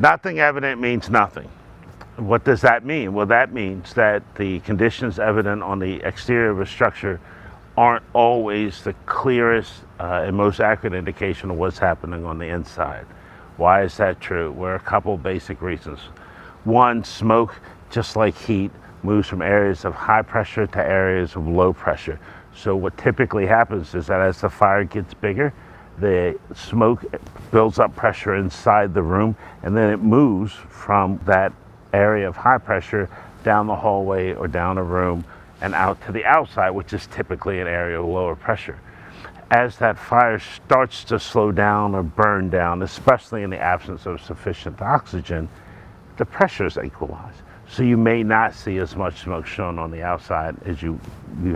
Nothing evident means nothing. What does that mean? Well, that means that the conditions evident on the exterior of a structure aren't always the clearest and most accurate indication of what's happening on the inside. Why is that true? Well, a couple basic reasons. One, smoke, just like heat, moves from areas of high pressure to areas of low pressure. So what typically happens is that as the fire gets bigger, the smoke builds up pressure inside the room, and then it moves from that area of high pressure down the hallway or down a room and out to the outside, which is typically an area of lower pressure. As that fire starts to slow down or burn down, especially in the absence of sufficient oxygen, the pressures equalize. So you may not see as much smoke shown on the outside as you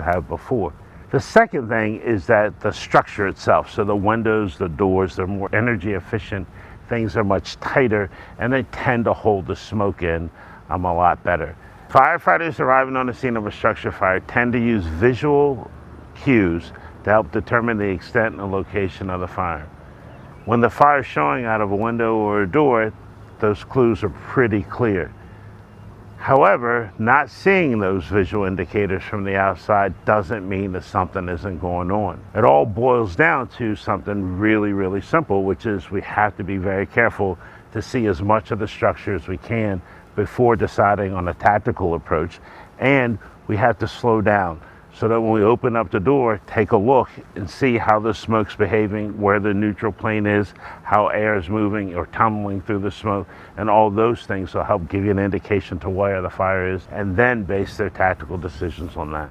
have before. The second thing is that the structure itself, so the windows, the doors, they're more energy efficient, things are much tighter, and they tend to hold the smoke in a lot better. Firefighters arriving on the scene of a structure fire tend to use visual cues to help determine the extent and location of the fire. When the fire is showing out of a window or a door, those clues are pretty clear. However, not seeing those visual indicators from the outside doesn't mean that something isn't going on. It all boils down to something really, really simple, which is we have to be very careful to see as much of the structure as we can before deciding on a tactical approach, and we have to slow down so that when we open up the door, take a look and see how the smoke's behaving, where the neutral plane is, how air is moving or tumbling through the smoke, and all those things will help give you an indication to where the fire is, and then base their tactical decisions on that.